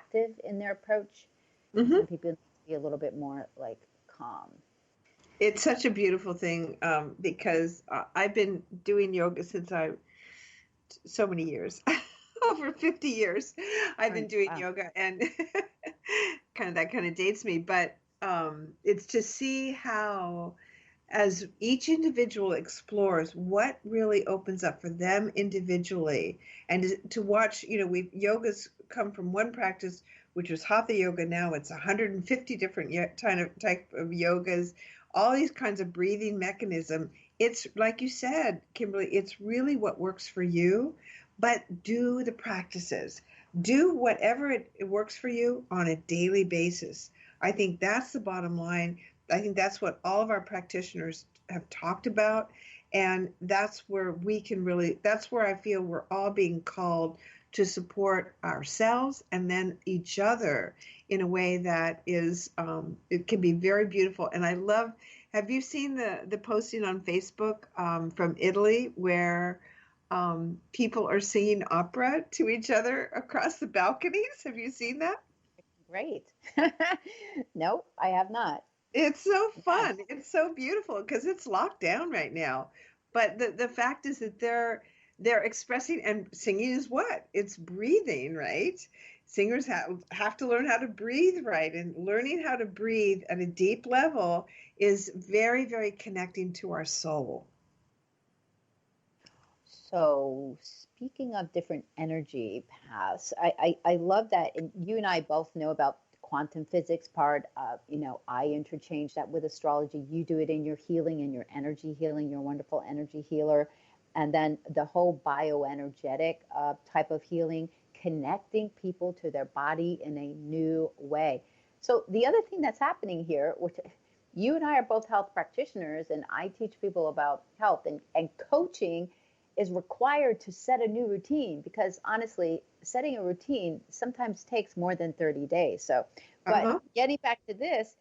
active in their approach, and Hmm. some people need to be a little bit more like calm. It's such a beautiful thing, because I've been doing yoga since I so many years, over 50 years. I've been Right. doing Wow. yoga, and kind of that kind of dates me, but it's to see how, as each individual explores what really opens up for them individually, and to watch, we yoga's come from one practice, which was hatha yoga. Now it's 150 different type of yogas, all these kinds of breathing mechanism. It's like you said, Kimberly, it's really what works for you, but do the practices, do whatever it works for you on a daily basis. I think that's the bottom line. I think that's what all of our practitioners have talked about. And that's where we can really, that's where I feel we're all being called to support ourselves and then each other in a way that is, it can be very beautiful. And I love, have you seen the posting on Facebook, from Italy, where people are singing opera to each other across the balconies? Have you seen that? Great. Nope, I have not. It's so Yes. fun. It's so beautiful because it's locked down right now. But the fact is that they're expressing, and singing is what? It's breathing, right? Singers have to learn how to breathe right, and learning how to breathe at a deep level is very, very connecting to our soul. So, speaking of different energy paths, I love that. And you and I both know about the quantum physics part. I interchange that with astrology. You do it in your healing and your energy healing. You're a wonderful energy healer. And then the whole bioenergetic type of healing, connecting people to their body in a new way. So, the other thing that's happening here, which you and I are both health practitioners, and I teach people about health and coaching is required to set a new routine, because honestly, setting a routine sometimes takes more than 30 days. So, but Uh-huh. getting back to this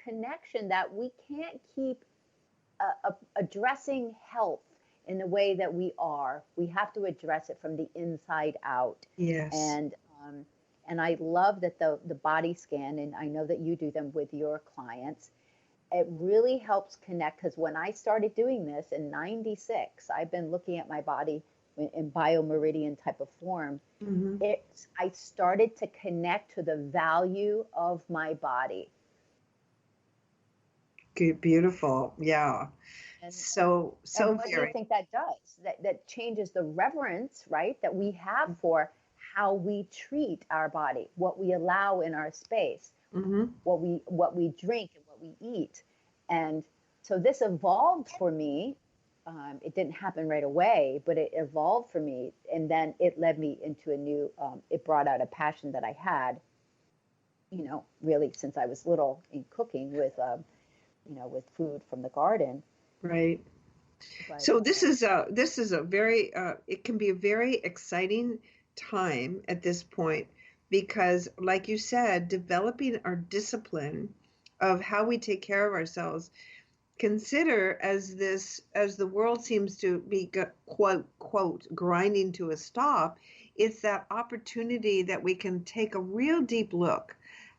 connection that we can't keep addressing health in the way that we are. We have to address it from the inside out. Yes. And um, and I love that the body scan, and I know that you do them with your clients, it really helps connect, because when I started doing this in 96, I've been looking at my body in biomeridian type of form. Hmm. I started to connect to the value of my body. Good, beautiful. Yeah. And So what do you very. think that does? That changes the reverence, right, that we have for how we treat our body, what we allow in our space, Hmm. what we drink and what we eat. And so this evolved for me. It didn't happen right away, but it evolved for me, and then it led me into a new. It brought out a passion that I had, really since I was little in cooking with food from the garden. Right. But So this is a very, it can be a very exciting time at this point, because, like you said, developing our discipline of how we take care of ourselves. Consider, as the world seems to be, quote quote, grinding to a stop, it's that opportunity that we can take a real deep look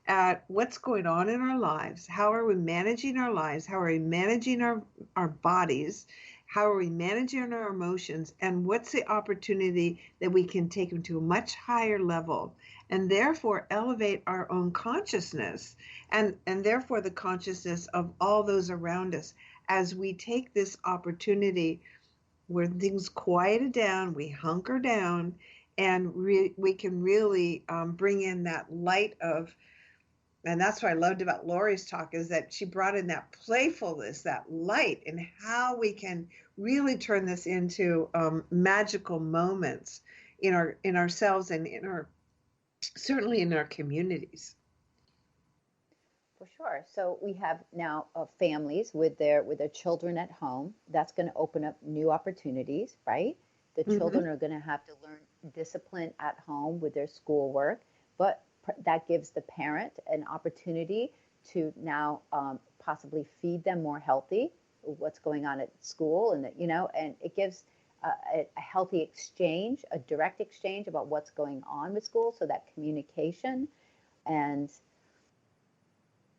at what's going on in our lives. How are we managing our lives? How are we managing our bodies? How are we managing our emotions? And what's the opportunity that we can take them to a much higher level, and therefore elevate our own consciousness, and therefore the consciousness of all those around us, as we take this opportunity where things quiet down, we hunker down, and we can really, bring in that light of. And that's what I loved about Lori's talk, is that she brought in that playfulness, that light, and how we can really turn this into, magical moments in ourselves, and in our, certainly in our communities. for sure. So we have now families with their children at home. That's going to open up new opportunities, right? The Hmm. children are going to have to learn discipline at home with their schoolwork, but that gives the parent an opportunity to now possibly feed them more healthy. What's going on at school, and it gives a healthy exchange, a direct exchange about what's going on with school, so that communication. And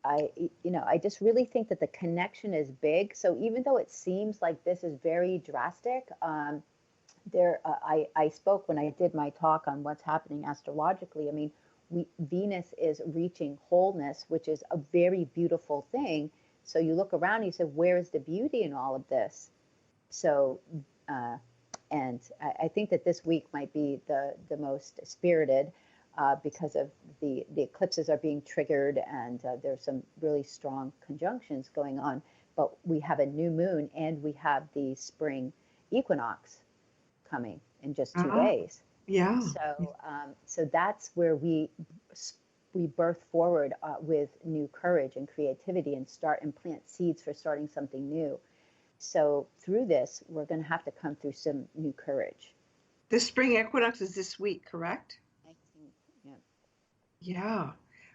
I just really think that the connection is big. So even though it seems like this is very drastic, I spoke when I did my talk on what's happening astrologically. I mean, Venus is reaching wholeness, which is a very beautiful thing. So you look around and you say, where is the beauty in all of this? So, and I think that this week might be the most spirited because of the eclipses are being triggered, and there's some really strong conjunctions going on. But we have a new moon and we have the spring equinox coming in just 2 days. Yeah. So that's where we birth forward with new courage and creativity and start and plant seeds for starting something new. So through this, we're going to have to come through some new courage. The spring equinox is this week, correct? Yeah. Yeah.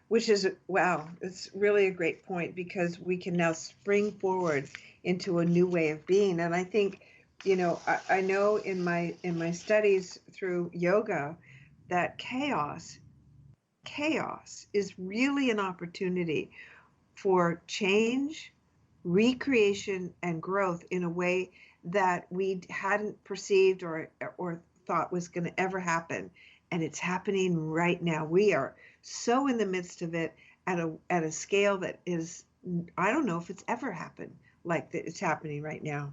Which is, wow, it's really a great point, because we can now spring forward into a new way of being. And I think, I know in my studies through yoga that chaos is really an opportunity for change, recreation, and growth in a way that we hadn't perceived or thought was going to ever happen. And it's happening right now. We are so in the midst of it at a scale that is, I don't know if it's ever happened like that. It's happening right now.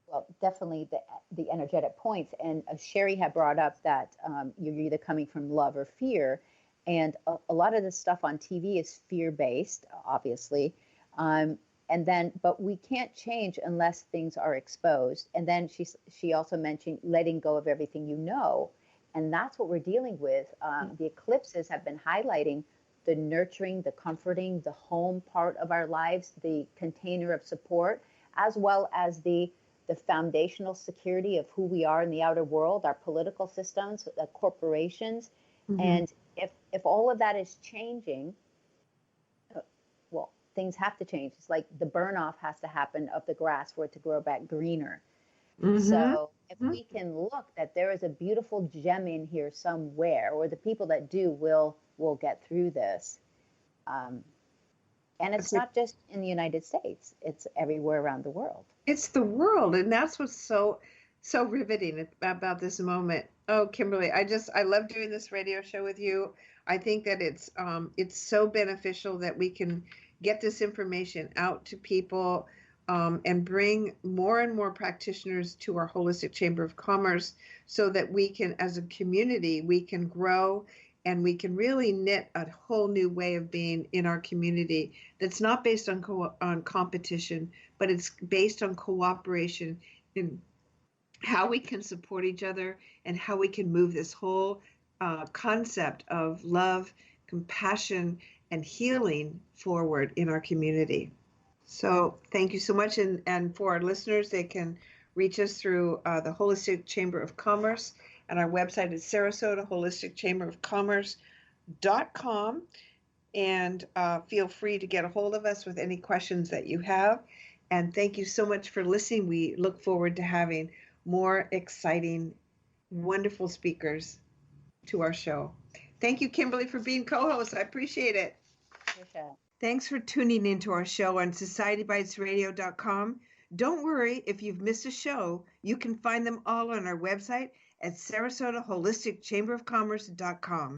Well, definitely the energetic points. And Sherry had brought up that you're either coming from love or fear. And a lot of the stuff on TV is fear-based, obviously. But we can't change unless things are exposed. And then she also mentioned letting go of everything you know. And that's what we're dealing with. The eclipses have been highlighting the nurturing, the comforting, the home part of our lives, the container of support, as well as the foundational security of who we are in the outer world, our political systems, the corporations. Mm-hmm. And if all of that is changing, well, things have to change. It's like the burn off has to happen of the grass for it to grow back greener. Mm-hmm. So if we can look that there is a beautiful gem in here somewhere, or the people that do will get through this. And it's not just in the United States, it's everywhere around the world. It's the world. And that's what's so riveting about this moment. Oh, Kimberly, I love doing this radio show with you. I think that it's so beneficial that we can get this information out to people and bring more and more practitioners to our Holistic Chamber of Commerce, so that we can, as a community, we can grow and we can really knit a whole new way of being in our community that's not based on competition, but it's based on cooperation in how we can support each other and how we can move this whole concept of love, compassion, and healing forward in our community. So thank you so much. And for our listeners, they can reach us through the Holistic Chamber of Commerce, and our website is SarasotaHolisticChamberofCommerce.com. And feel free to get a hold of us with any questions that you have. And thank you so much for listening. We look forward to having more exciting, wonderful speakers to our show. Thank you, Kimberly, for being co-host. I appreciate it. Sure. Thanks for tuning into our show on SocietyBitesRadio.com. Don't worry if you've missed a show. You can find them all on our website at SarasotaHolisticChamberofCommerce.com.